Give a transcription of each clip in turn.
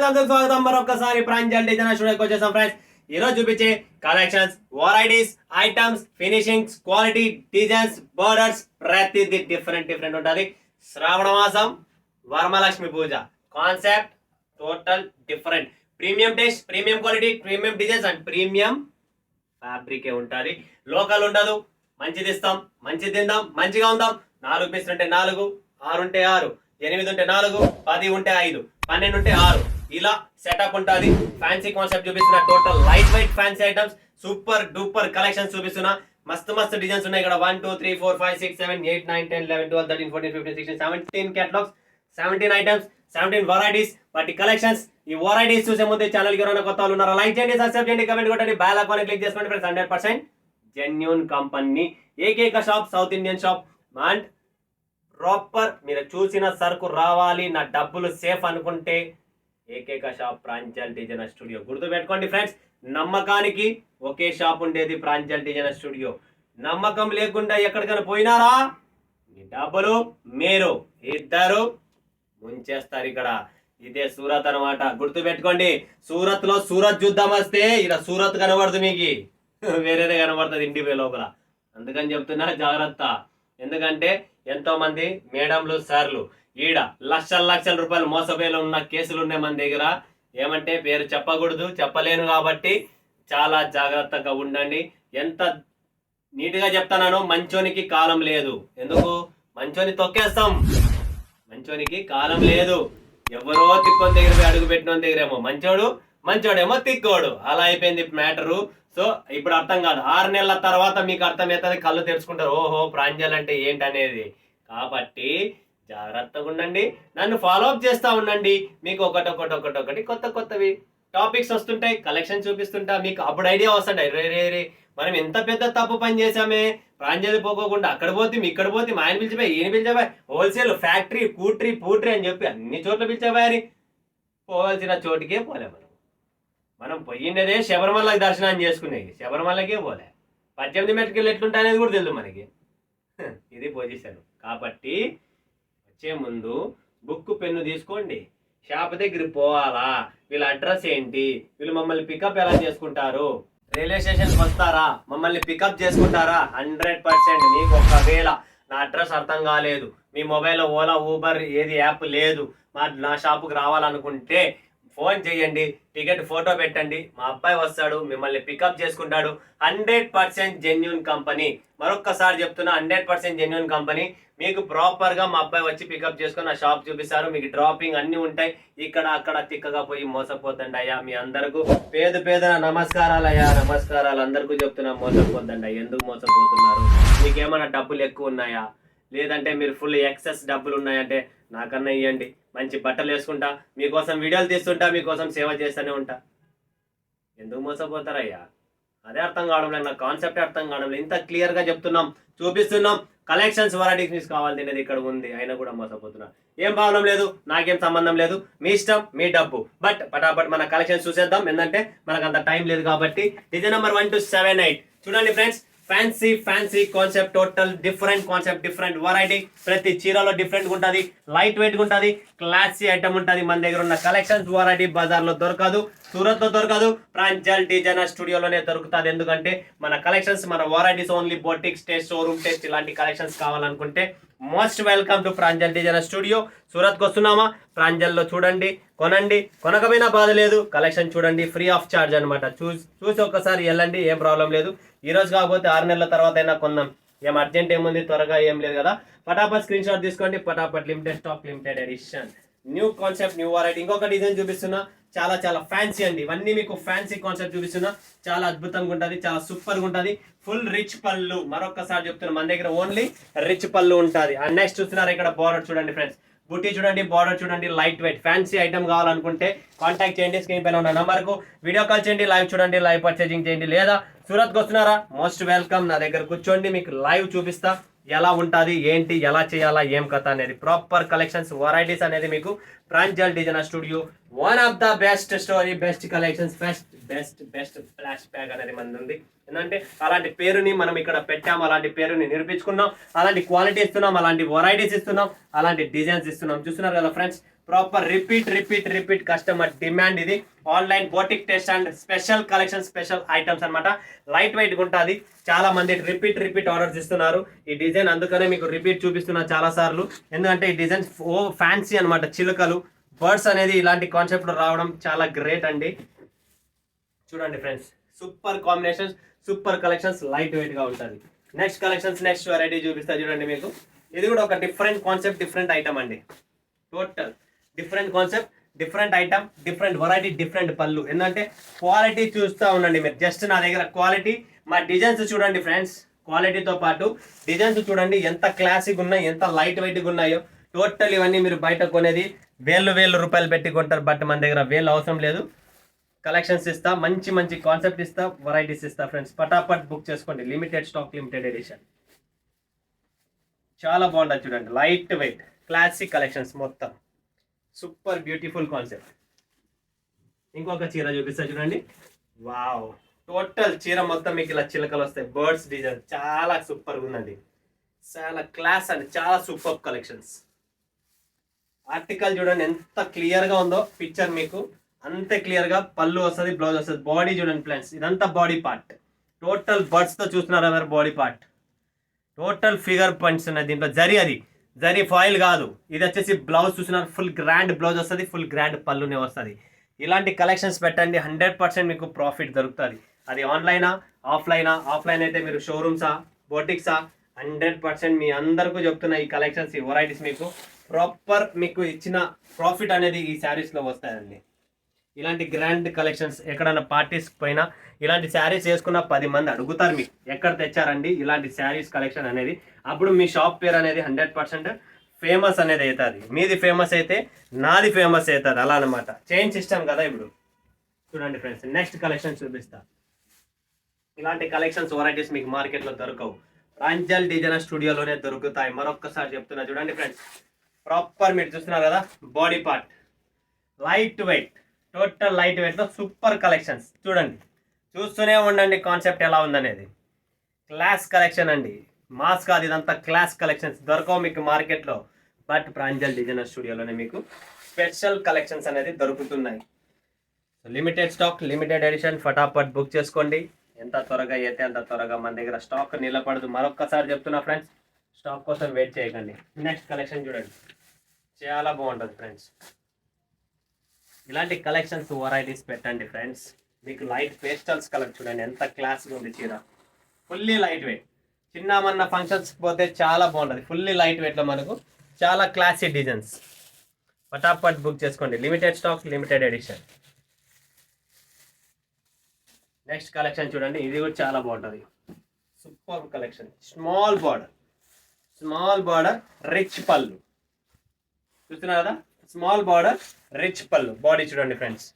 స్వాగతం మరొకసారి ప్రాంజల్ డిజైన్ స్టూడియోకి వచ్చేసాం ఫ్రెండ్స్. ఈ రోజు చూపించే collections, varieties, items, finishings, quality, designs, borders ప్రతిదీ డిఫరెంట్ ఉంటుంది. శ్రావణ మాసం, Varamahalakshmi puja concept total different. Premium taste, premium quality, premium designs and premium ఫ్యాబ్రికే ఉంటుంది. లోకల్ ఉండదు. మంచిది ఇస్తాం, మంచిది తిందాం, మంచిగా ఉందాం. 4 పీసులు ఉంటే 4, 6 ఉంటే 6, 8 ఉంటే 4, 10 ఉంటే 5, 12 ఉంటే 6 ఇలా సెటప్ ఉంటుంది. ఫ్యాన్సీ కాన్సెప్ట్ చూపిస్తున్నా. Total light weight fancy items, super duper collections చూపిస్తున్నా. మస్తు డిజైన్స్ ఉన్నాయి ఇక్కడ. 1 2 3 4 5 6 7 8 9 10 11 12 13 14 15 16 17 కేటలాగ్స్, 17 ఐటమ్స్, 17 వెరైటీస్, వాటి కలెక్షన్స్. ఈ వెరైటీస్ చూసే ముందు ఛానల్ కి ఎవరైనా కొత్త వాళ్ళు ఉన్నారా, లైక్ చేయండి, సబ్స్క్రైబ్ చేయండి, కమెంట్ కొట్టండి, బెల్ ఐకాన్ క్లిక్ చేసుకోండి ఫ్రెండ్స్. 100% జెన్యూన్ కంపెనీ, ఏకైక shop, south Indian shop. And proper మీరు చూసిన సరుకు రావాలి, నా డబ్బులు సేఫ్ అనుకుంటే ఏకైక షాప్ ప్రాంజల్ డిజైనర్ స్టూడియో. గుర్తు పెట్టుకోండి ఫ్రెండ్స్, నమ్మకానికి ఒకే షాప్ ఉండేది ప్రాంజల్ డిజైనర్ స్టూడియో. నమ్మకం లేకుండా ఎక్కడికైనా పోయినారా, మీ డబ్బులు మీరు ఇద్దరు ముంచేస్తారు. ఇక్కడ ఇదే సూరత్ అనమాట. గుర్తు పెట్టుకోండి. సూరత్ లో సూరత్ యుద్ధం వస్తే ఇక్కడ సూరత్ కనబడదు, మీకు వేరేదే కనబడుతుంది ఇంటి లోపల. అందుకని చెప్తున్నా జాగ్రత్త. ఎందుకంటే ఎంతో మంది మేడంలు, సార్లు ఈడ లక్షల రూపాయలు మోసపోయేలా ఉన్న కేసులు ఉన్నాయి మన దగ్గర. ఏమంటే పేరు చెప్పకూడదు, చెప్పలేను కాబట్టి చాలా జాగ్రత్తగా ఉండండి. ఎంత నీట్గా చెప్తానో, మంచోనికి కాలం లేదు. ఎందుకు? మంచోని తొక్కేస్తాం. మంచోనికి కాలం లేదు. ఎవరో తిక్కొని దగ్గర అడుగు పెట్టిన దగ్గరేమో మంచోడేమో తిక్కోడు. అలా అయిపోయింది మ్యాటరు. సో ఇప్పుడు అర్థం కాదు. 6 నెలల తర్వాత మీకు అర్థమవుతుంది, కళ్ళు తెరుచుకుంటారు, ఓహో ప్రాంజల్ అంటే ఏంటనేది. కాబట్టి జాగ్రత్తగా ఉండండి, నన్ను ఫాలో అప్ చేస్తూ ఉండండి. మీకు ఒకటి కొత్తవి టాపిక్స్ వస్తుంటాయి, కలెక్షన్ చూపిస్తుంటా. మీకు అప్పుడు ఐడియా వస్తుంటాయి, రే మనం ఎంత పెద్ద తప్పు పని చేసామే, ప్రాంజల్ పోకోకుండా అక్కడ పోతే ఇక్కడ పోతే మా ఆయన పిలిచిపోయి, ఈయన పిలిచిపోయి, హోల్సేల్ ఫ్యాక్టరీ పూట్రీ అని చెప్పి అన్ని చోట్ల పిలిచిపోయారు. పోవాల్సిన చోటుకే పోలే. మనం పోయిండేదే శబరిమలకి దర్శనం చేసుకునేది, శబరిమలకే పోలే. 18 మెట్రికలు ఎట్లుంటా అనేది కూడా తెలుసు మనకి. ఇది పొజిషన్. కాబట్టి వచ్చే ముందు బుక్ పెన్ను తీసుకోండి. షాప్ దగ్గరికి పోవాలా, వీళ్ళ అడ్రస్ ఏంటి, వీళ్ళు మమ్మల్ని పికప్ ఎలా చేసుకుంటారు, రైల్వే స్టేషన్కి వస్తారా, మమ్మల్ని పికప్ చేసుకుంటారా. 100% మీకు ఒకవేళ నా అడ్రస్ అర్థం కాలేదు, మీ మొబైల్లో ఓలా, ఊబర్ ఏది యాప్ లేదు, నా షాపుకి రావాలనుకుంటే ఫోన్ చేయండి, టికెట్ ఫోటో పెట్టండి, మా అబ్బాయి వస్తాడు, మిమ్మల్ని పికప్ చేసుకుంటాడు. 100% జెన్యూన్ కంపెనీ. మరొక్కసారి చెప్తున్నా, 100% జెన్యూన్ కంపెనీ. మీకు ప్రాపర్గా మా అబ్బాయి వచ్చి పికప్ చేసుకొని నా షాప్ చూపిస్తారు. మీకు డ్రాపింగ్ అన్నీ ఉంటాయి. ఇక్కడ అక్కడ తిక్కగా పోయి మోసపోతండి అయ్యా. మీ అందరికీ పేదన నమస్కారాలు అయ్యా, నమస్కారాలు. అందరికీ చెప్తున్నా, మోసపోతండి. ఎందుకు మోసపోతున్నారు? మీకేమైనా డబ్బులు ఎక్కువ ఉన్నాయా, లేదంటే మీరు ఫుల్ ఎక్సెస్ డబ్బులు ఉన్నాయంటే నాకన్నా ఇవ్వండి. మంచి బట్టలు వేసుకుంటా, మీకోసం వీడియోలు తీస్తుంటా, మీకోసం సేవ చేస్తూనే ఉంటా. ఎందుకు మోసపోతారయ్యా? అదే అర్థం కావడం లేదు, నా కాన్సెప్ట్ అర్థం కావడం లేదు. ఇంత క్లియర్గా చెప్తున్నాం, చూపిస్తున్నాం. కలెక్షన్స్, వెరైటీస్ మీకు కావాలి తినేది ఇక్కడ ఉంది, అయినా కూడా మోసపోతున్నా. ఏం ప్రాబ్లం లేదు, నాకేం సంబంధం లేదు, మీ ఇష్టం, మీ డబ్బు. బట్ పటాపట్ మన కలెక్షన్స్ చూసేద్దాం. ఏంటంటే మనకు అంత టైం లేదు కాబట్టి. డిజైన్ నెంబర్ 1 to 7 చూడండి friends. Fancy concept, total different concept, different variety. ప్రతి చీరలో డిఫరెంట్ ఉంటుంది, లైట్ వెయిట్ ఉంటుంది, క్లాసీ ఐటమ్ ఉంటుంది. మన దగ్గర ఉన్న కలెక్షన్స్, వెరైటీ బజార్లో దొరకదు, సూరత్ లో దొరకదు, ప్రాంజల్ డిజైనర్ స్టూడియోలోనే దొరుకుతుంది. ఎందుకంటే మన కలెక్షన్స్, మన varieties only boutiques taste, showroom taste ఇలాంటి కలెక్షన్స్ కావాలనుకుంటే most welcome to Pranjal designer studio. సూరత్కి వస్తున్నామా, ప్రాంజల్లో చూడండి, కొనండి, కొనకపోయినా బాధ లేదు. కలెక్షన్ చూడండి, ఫ్రీ ఆఫ్ చార్జ్ అనమాట. చూసి ఒక్కసారి వెళ్ళండి, ఏం ప్రాబ్లం లేదు. ఈ రోజు కాకపోతే 6 నెలల తర్వాత అయినా కొందాం. ఏం అర్జెంట్ ఏముంది, త్వరగా ఏం లేదు కదా. పటాపట్ స్క్రీన్ షాట్ తీసుకోండి. పటాపట్ limited stock, limited edition, new concept, new variety. ఇంకొక డిజైన్ చూపిస్తున్నా, చాలా ఫ్యాన్సీ అండి. ఇవన్నీ మీకు ఫ్యాన్సీ కాన్సెప్ట్ చూపిస్తున్నా. చాలా అద్భుతంగా ఉంటుంది, చాలా సూపర్గా ఉంటుంది. ఫుల్ రిచ్ పళ్ళు. మరొకసారి చెప్తున్నా, మన దగ్గర ఓన్లీ రిచ్ పళ్ళు ఉంటుంది. అండ్ నెక్స్ట్ చూస్తున్నారు ఇక్కడ బార్డర్ చూడండి ఫ్రెండ్స్. బుట్టి చూడండి, బార్డర్ చూడండి, లైట్ వెయిట్ ఫ్యాన్సీ ఐటమ్ కావాలనుకుంటే కాంటాక్ట్ చేయండి. స్క్రీన్ పైన ఉన్న నంబర్కు వీడియో కాల్ చేయండి, లైవ్ చూడండి, లైవ్ పర్చేజింగ్ చేయండి. లేదా సూరత్కి వస్తున్నారా, మోస్ట్ వెల్కమ్. నా దగ్గర కూర్చోండి, మీకు లైవ్ చూపిస్తా ఎలా ఉంటుంది, ఏంటి, ఎలా చేయాలా, ఏం కథ అనేది. ప్రాపర్ కలెక్షన్స్, వెరైటీస్ అనేది మీకు Pranjal designer studio. One of the best story, best collections, best flash bag అనేది మనది ఉంది. ఏంటంటే అలాంటి పేరుని మనం ఇక్కడ పెట్టాము, అలాంటి పేరుని నిరూపించుకున్నాం, అలాంటి క్వాలిటీ ఇస్తున్నాం, అలాంటి వెరైటీస్ ఇస్తున్నాం, అలాంటి డిజైన్స్ ఇస్తున్నాం. చూస్తున్నారు కదా friends, proper repeat customer demand. ఇది online boutique test and special collection, special items అన్నమాట. లైట్ వెయిట్ ఉంటుంది. చాలా మంది రిపీట్ ఆర్డర్స్ ఇస్తున్నారు ఈ డిజైన్, అందుకనే మీకు రిపీట్ చూపిస్తున్నా చాలా సార్లు. ఎందుకంటే ఈ డిజైన్ ఫ్యాన్సీ అన్నమాట. చిలుకలు, బర్డ్స్ అనేది ఇలాంటి కాన్సెప్ట్ లో రావడం చాలా గ్రేట్ అండి. చూడండి friends, super combinations, super collections, light weight గా ఉంటుంది. నెక్స్ట్ కలెక్షన్స్, నెక్స్ట్ వెరైటీ చూపిస్తా చూడండి మీకు. ఇది కూడా ఒక డిఫరెంట్ కాన్సెప్ట్, డిఫరెంట్ ఐటమ్ అండి. Total different concept, different item, different variety, different పళ్ళు. ఎందుకంటే క్వాలిటీ చూస్తూ ఉండండి మీరు. జస్ట్ నా దగ్గర క్వాలిటీ, మా డిజైన్స్ చూడండి ఫ్రెండ్స్. క్వాలిటీతో పాటు డిజైన్స్ చూడండి ఎంత క్లాసిక్ ఉన్నాయి, ఎంత లైట్ వెయిట్గా ఉన్నాయో. టోటల్ ఇవన్నీ మీరు బయట కొనేది వేలు రూపాయలు పెట్టి కొంటారు, బట్ మన దగ్గర వేలు అవసరం లేదు. కలెక్షన్స్ ఇస్తా, మంచి కాన్సెప్ట్ ఇస్తా, వెరైటీస్ ఇస్తా ఫ్రెండ్స్. పటాపట్ బుక్ చేసుకోండి. Limited stock, limited edition. చాలా బాగుంటుంది చూడండి. లైట్ వెయిట్ క్లాసిక్ కలెక్షన్స్ మొత్తం. Super beautiful concept. ఇంకొక చీర చూపిస్తా చూడండి. వావ్, టోటల్ చీర మొత్తం మీకు ఇలా చిలకలు వస్తాయి, బర్డ్స్ డిజైన్. చాలా సూపర్గా ఉన్నది, చాలా క్లాస్ అండి, చాలా సూపర్ కలెక్షన్స్. ఆర్టికల్ చూడండి ఎంత క్లియర్గా ఉందో పిక్చర్, మీకు అంతే క్లియర్గా పళ్ళు వస్తుంది, బ్లౌజ్ వస్తుంది. బాడీ చూడండి ఫ్రెండ్స్, ఇదంతా బాడీ పార్ట్. టోటల్ బర్డ్స్తో చూస్తున్నారా మీరు? Body part total figure points ఉన్నాయి దీంట్లో. జరీ ఫాయిల్ కాదు. ఇది వచ్చేసి బ్లౌజ్ చూస్తున్నారు, ఫుల్ గ్రాండ్ బ్లౌజ్ వస్తుంది, ఫుల్ గ్రాండ్ పళ్ళునే వస్తుంది. ఇలాంటి కలెక్షన్స్ పెట్టండి, 100% మీకు ప్రాఫిట్ దొరుకుతుంది. అది ఆన్లైనా ఆఫ్లైనా? ఆఫ్లైన్ అయితే మీరు షోరూమ్సా, బోటిక్సా? 100% మీ అందరికీ చెప్తున్న ఈ కలెక్షన్స్, ఈ వెరైటీస్ మీకు ప్రాపర్ మీకు ఇచ్చిన ప్రాఫిట్ అనేది ఈ శారీస్లో వస్తాయండి. ఇలాంటి గ్రాండ్ కలెక్షన్స్ ఎక్కడైనా పార్టీస్ పోయినా ఇలాంటి శారీస్ వేసుకున్న 10 మంది అడుగుతారు మీకు, ఎక్కడ తెచ్చారండి ఇలాంటి శారీస్ కలెక్షన్ అనేది. అప్పుడు మీ షాప్ పేరు అనేది 100% ఫేమస్ అనేది అవుతుంది. మీది ఫేమస్ అయితే నాది ఫేమస్ అవుతుంది, అలా అనమాట. చైన్ సిస్టమ్ కదా ఇప్పుడు. చూడండి ఫ్రెండ్స్, నెక్స్ట్ కలెక్షన్ చూపిస్తా. ఇలాంటి కలెక్షన్స్ వెరైటీస్ మీకు మార్కెట్లో దొరకవు, ప్రాంజల్ డిజైనర్ స్టూడియోలోనే దొరుకుతాయి. మరొక్కసారి చెప్తున్నా చూడండి ఫ్రెండ్స్. ప్రాపర్ మీరు చూస్తున్నారు కదా, body part light weight, total light వెయిట్లో సూపర్ కలెక్షన్స్. చూడండి, చూస్తూనే ఉండండి కాన్సెప్ట్ ఎలా ఉందనేది. క్లాస్ కలెక్షన్ అండి, మాస్ కాదు, ఇదంతా క్లాస్ కలెక్షన్స్. దొరకవు మీకు మార్కెట్లో, బట్ ప్రాంజల్ డిజైనర్ స్టూడియోలోనే మీకు స్పెషల్ కలెక్షన్స్ అనేది దొరుకుతున్నాయి. Limited stock, limited edition. ఫటాఫట్ బుక్ చేసుకోండి. ఎంత త్వరగా అయితే అంత త్వరగా మన దగ్గర స్టాక్ నిలబడదు. మరొక్కసారి చెప్తున్నా ఫ్రెండ్స్, స్టాక్ కోసం వెయిట్ చేయకండి. నెక్స్ట్ కలెక్షన్ చూడండి, చాలా బాగుంటుంది ఫ్రెండ్స్. ఇలాంటి కలెక్షన్స్ వెరైటీస్ పెట్టండి ఫ్రెండ్స్. మీకు లైట్ పేస్టల్స్ కలర్ చూడండి ఎంత క్లాస్గా ఉంది చీర. Fully light weight. చిన్నమన్న ఫంక్షన్స్కి పోతే చాలా బాగుంటుంది. ఫుల్లీ లైట్ వెయిట్లో మనకు చాలా క్లాసీ డిజైన్స్. ఫటాఫట్ బుక్ చేసుకోండి. Limited stock, limited edition. Next collection చూడండి, ఇది కూడా చాలా బాగుంటుంది. Super collection. Small border rich pallu. చూస్తున్నారు కదా, small border rich pallu. Body చూడండి ఫ్రెండ్స్,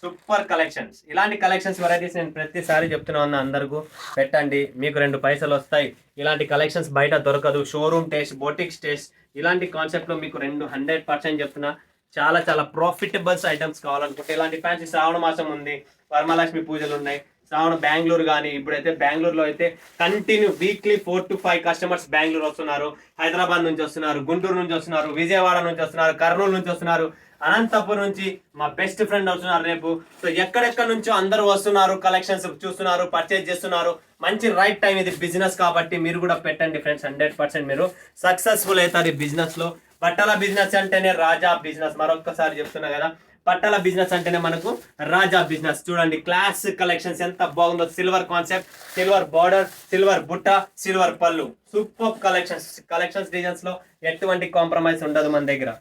సూపర్ కలెక్షన్స్. ఇలాంటి కలెక్షన్స్ వెరైటీస్ నేను ప్రతిసారి చెప్తున్నా ఉన్నా, అందరికీ పెట్టండి, మీకు 2 పైసలు వస్తాయి. ఇలాంటి కలెక్షన్స్ బయట దొరకదు. షోరూమ్ టేస్ట్, బోటిక్స్ టేస్ట్, ఇలాంటి కాన్సెప్ట్లో మీకు 100% చెప్తున్నా. చాలా ప్రాఫిటబుల్స్ ఐటమ్స్ కావాలనుకుంటే ఇలాంటి ఫ్యాన్సీ. శ్రావణ మాసం ఉంది, వరమహాలక్ష్మి పూజలు ఉన్నాయి. శ్రావణ బెంగళూరు కానీ, ఇప్పుడైతే బెంగళూరులో అయితే continue weekly 4 to 5 customers Bengaluru వస్తున్నారు. హైదరాబాద్ నుంచి వస్తున్నారు, గుంటూరు నుంచి వస్తున్నారు, విజయవాడ నుంచి వస్తున్నారు, కర్నూలు నుంచి వస్తున్నారు, అనంతపురం నుంచి మా బెస్ట్ ఫ్రెండ్ వస్తున్నారు రేపు. సో ఎక్కడెక్కడ నుంచో అందరూ వస్తున్నారు, కలెక్షన్స్ చూస్తున్నారు, పర్చేజ్ చేస్తున్నారు. మంచి రైట్ టైం ఇది బిజినెస్ కాబట్టి మీరు కూడా పెట్టండి ఫ్రెండ్స్. 100% మీరు సక్సెస్ఫుల్ అవుతారు ఈ బిజినెస్ లో. బట్టల బిజినెస్ అంటేనే రాజా బిజినెస్. మరొక్కసారి చెప్తున్నా కదా, బట్టల బిజినెస్ అంటేనే మనకు రాజా బిజినెస్. చూడండి క్లాస్ కలెక్షన్స్ ఎంత బాగుందో. Silver concept, silver border, silver బుట్ట, సిల్వర్ పళ్ళు. సూపర్ కలెక్షన్స్ డిజైన్స్ లో ఎటువంటి కాంప్రమైజ్ ఉండదు మన దగ్గర.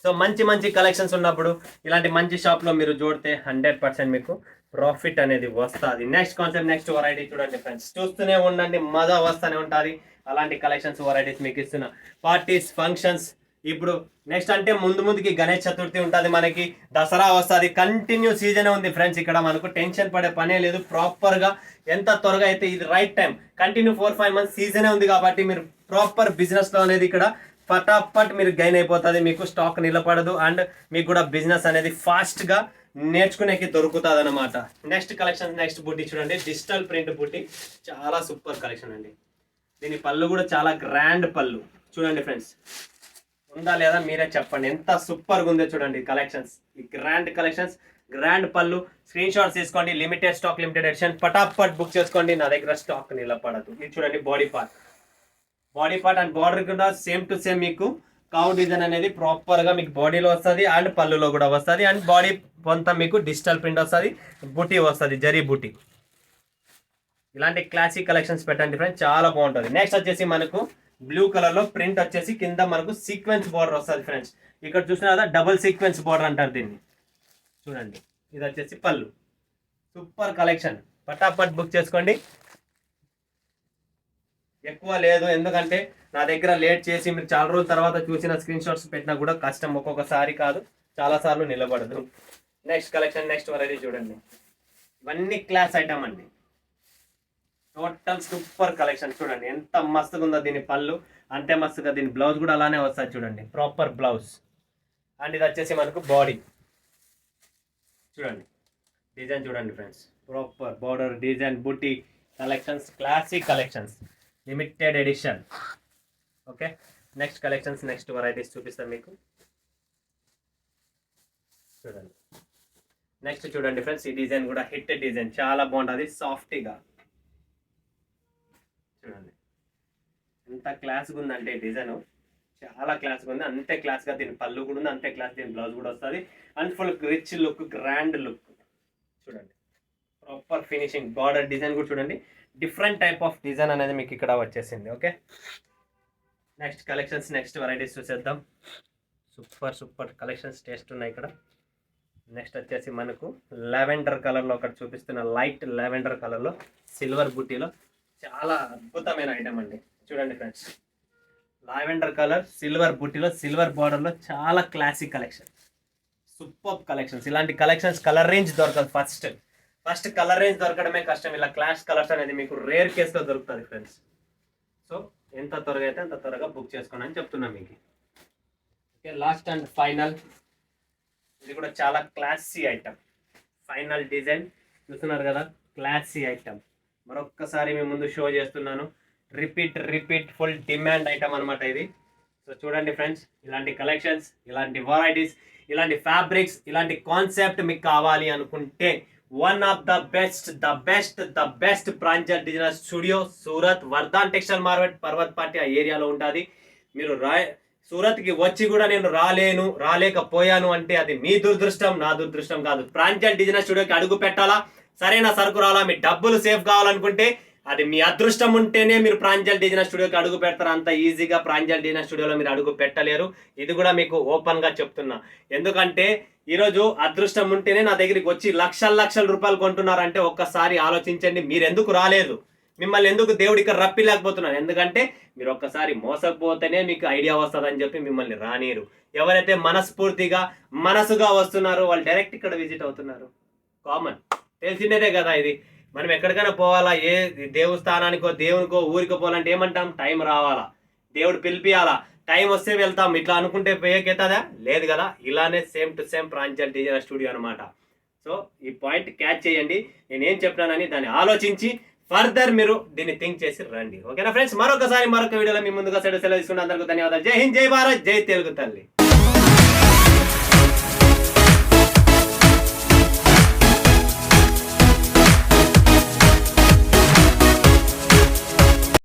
సో మంచి కలెక్షన్స్ ఉన్నప్పుడు ఇలాంటి మంచి షాప్లో మీరు చూడితే 100% మీకు ప్రాఫిట్ అనేది వస్తుంది. నెక్స్ట్ కాన్సెప్ట్, నెక్స్ట్ వెరైటీ చూడండి ఫ్రెండ్స్. చూస్తూనే ఉండండి, మజా వస్తూనే ఉంటుంది. అలాంటి కలెక్షన్స్ వెరైటీస్ మీకు ఇస్తున్నా. Parties, functions. ఇప్పుడు నెక్స్ట్ అంటే ముందుకి గణేష్ చతుర్థి ఉంటుంది, మనకి దసరా వస్తుంది. కంటిన్యూ సీజనే ఉంది ఫ్రెండ్స్. ఇక్కడ మనకు టెన్షన్ పడే పనే లేదు. ప్రాపర్గా ఎంత త్వరగా అయితే ఇది రైట్ టైం. కంటిన్యూ 4-5 months సీజనే ఉంది కాబట్టి మీరు ప్రాపర్ బిజినెస్లో అనేది ఇక్కడ ఫటాఫట్ మీరు గైన్ అయిపోతుంది. మీకు స్టాక్ నిలబడదు అండ్ మీకు కూడా బిజినెస్ అనేది ఫాస్ట్గా నేర్చుకునేకి దొరుకుతుంది అనమాట. నెక్స్ట్ కలెక్షన్, నెక్స్ట్ బుట్టి చూడండి. డిజిటల్ ప్రింట్ బుట్టి, చాలా సూపర్ కలెక్షన్ అండి. దీని పళ్ళు కూడా చాలా గ్రాండ్ పళ్ళు చూడండి ఫ్రెండ్స్. ఉందా లేదా మీరే చెప్పండి. ఎంత సూపర్గా ఉందో చూడండి కలెక్షన్స్, ఈ గ్రాండ్ కలెక్షన్స్, గ్రాండ్ పళ్ళు. స్క్రీన్ షాట్స్ తీసుకోండి. లిమిటెడ్ స్టాక్, లిమిటెడ్ ఎడిషన్, పటాపట్ బుక్ చేసుకోండి. నా దగ్గర స్టాక్ నిలబడదు. ఇది చూడండి బాడీ పార్ట్ అండ్ బార్డర్ కూడా సేమ్ టు సేమ్ మీకు కావు డిజైన్ అనేది ప్రాపర్ గా మీకు బాడీలో వస్తుంది అండ్ పళ్ళులో కూడా వస్తుంది. అండ్ బాడీ కొంత మీకు డిజిటల్ ప్రింట్ వస్తుంది, బుటీ వస్తుంది, జరీ బుటీ. ఇలాంటి క్లాసిక్ కలెక్షన్స్ పెట్టండి ఫ్రెండ్స్, చాలా బాగుంటుంది. నెక్స్ట్ వచ్చేసి మనకు బ్లూ కలర్ లో ప్రింట్ వచ్చేసి కింద మనకు సీక్వెన్స్ బార్డర్ వస్తుంది ఫ్రెండ్స్. ఇక్కడ చూసిన కదా డబుల్ సీక్వెన్స్ బార్డర్ అంటారు దీన్ని. చూడండి ఇది వచ్చేసి పళ్ళు. సూపర్ కలెక్షన్, పటాపట్ బుక్ చేసుకోండి. ఎక్కువ లేదు, ఎందుకంటే నా దగ్గర లేట్ చేసి మీరు చాలా రోజుల తర్వాత చూసిన స్క్రీన్ షాట్స్ పెట్టినా కూడా కష్టం, ఒక్కొక్కసారి కాదు చాలా సార్లు నిలబడదు. నెక్స్ట్ కలెక్షన్, నెక్స్ట్ వెరైటీ చూడండి. ఇవన్నీ క్లాస్ ఐటమ్ అండి, టోటల్ సూపర్ కలెక్షన్. చూడండి ఎంత మస్తుగా ఉందో దీని పళ్ళు, అంతే మస్తుగా దీని బ్లౌజ్ కూడా అలానే వస్తుంది చూడండి, ప్రాపర్ బ్లౌజ్. అండ్ ఇది వచ్చేసి మనకు బాడీ. చూడండి డిజైన్ చూడండి ఫ్రెండ్స్, ప్రాపర్ బార్డర్ డిజైన్, బుట్టి collections, classic collections, limited edition. Okay, next collections, next varieties చూపిస్తాను మీకు. చూడండి నెక్స్ట్ చూడండి ఫ్రెండ్స్, ఈ డిజైన్ కూడా హిట్ డిజైన్, చాలా బాగుంటుంది సాఫ్ట్గా. చూడండి ఎంత క్లాస్గా ఉందంటే డిజైన్, చాలా క్లాస్గా ఉంది. అంతే క్లాస్గా దీని పళ్ళు కూడా ఉంది, అంతే క్లాస్ దీని బ్లౌజ్ కూడా వస్తుంది. And full rich look, grand look. చూడండి ప్రాపర్ ఫినిషింగ్, బార్డర్ డిజైన్ కూడా చూడండి, డిఫరెంట్ టైప్ ఆఫ్ డిజైన్ అనేది మీకు ఇక్కడ వచ్చేసింది. Okay, next collections, next varieties చూసేద్దాం. సూపర్ కలెక్షన్స్ టేస్ట్ ఉన్నాయి ఇక్కడ. నెక్స్ట్ వచ్చేసి మనకు లెవెండర్ కలర్లో ఒకటి చూపిస్తున్న, లైట్ లెవెండర్ కలర్లో సిల్వర్ బుట్టీలో చాలా అద్భుతమైన ఐటమ్ అండి. చూడండి ఫ్రెండ్స్, లావెండర్ కలర్ సిల్వర్ బుట్టీలో, సిల్వర్ బార్డర్లో చాలా క్లాసిక్ కలెక్షన్, సూపర్ కలెక్షన్స్. ఇలాంటి కలెక్షన్స్ కలర్ రేంజ్ దొరకదు. ఫస్ట్ కలర్ రేంజ్ దొరకడమే కష్టం. ఇలా క్లాస్ కలర్స్ అనేది మీకు రేర్ కేసులో దొరుకుతుంది ఫ్రెండ్స్. సో ఎంత త్వరగా అయితే అంత త్వరగా బుక్ చేసుకోండి అని చెప్తున్నా మీకు. ఓకే, లాస్ట్ అండ్ ఫైనల్, ఇది కూడా చాలా క్లాసీ ఐటమ్, ఫైనల్ డిజైన్ చూస్తున్నారు కదా, క్లాసీ ఐటమ్. మరొక్కసారి మీ ముందు షో చేస్తున్నాను. రిపీట్ ఫుల్ డిమాండ్ ఐటమ్ అనమాట ఇది. సో చూడండి ఫ్రెండ్స్, ఇలాంటి కలెక్షన్స్, ఇలాంటి వెరైటీస్, ఇలాంటి ఫ్యాబ్రిక్స్, ఇలాంటి కాన్సెప్ట్ మీకు కావాలి అనుకుంటే one of the best Pranjal designer studio, Surat Vardhan textile market, Parvat Patia ఆ ఏరియాలో ఉంటుంది. మీరు సూరత్కి వచ్చి కూడా నేను రాలేకపోయాను అంటే అది మీ దురదృష్టం, నా దురదృష్టం కాదు. ప్రాంజల్ డిజైనర్ స్టూడియోకి అడుగు పెట్టాలా, సరైన సరుకు రావాలా, మీ డబ్బులు సేఫ్ కావాలనుకుంటే అది మీ అదృష్టం ఉంటేనే మీరు ప్రాంజల్ డిజైనర్ స్టూడియోకి అడుగు పెడతారు. అంత ఈజీగా ప్రాంజల్ డిజైనర్ స్టూడియోలో మీరు అడుగు పెట్టలేరు. ఇది కూడా మీకు ఓపెన్గా చెప్తున్నా. ఎందుకంటే ఈరోజు అదృష్టం ఉంటేనే నా దగ్గరికి వచ్చి లక్షల రూపాయలు కొంటున్నారంటే ఒక్కసారి ఆలోచించండి. మీరు ఎందుకు రాలేదు, మిమ్మల్ని ఎందుకు దేవుడు ఇక్కడ రప్పిలేకపోతున్నారు? ఎందుకంటే మీరు ఒక్కసారి మోసకపోతేనే మీకు ఐడియా వస్తుందని చెప్పి మిమ్మల్ని రానిరు. ఎవరైతే మనస్ఫూర్తిగా మనసుగా వస్తున్నారో వాళ్ళు డైరెక్ట్ ఇక్కడ విజిట్ అవుతున్నారు. కామన్, తెలిసిందేదే కదా ఇది. మనం ఎక్కడికైనా పోవాలా, ఏ దేవస్థానానికో దేవునికో ఊరికో పోవాలంటే ఏమంటాం, టైం రావాలా, దేవుడు పిలిపియాలా, టైం వస్తే వెళ్తాం. ఇట్లా అనుకుంటే పోయేకెత్తాదా? లేదు కదా. ఇలానే same to same Pranjal designer studio అనమాట. సో ఈ పాయింట్ క్యాచ్ చేయండి. నేనేం చెప్పినానని దాన్ని ఆలోచించి ఫర్దర్ మీరు దీన్ని థింక్ చేసి రండి. ఓకేనా ఫ్రెండ్స్, మరొక వీడియోలో మీ ముందుగా సెలవు తీసుకున్న అందరికీ ధన్యవాదాలు. జై హింద్, జై భారత్, జై తెలుగు తల్లి.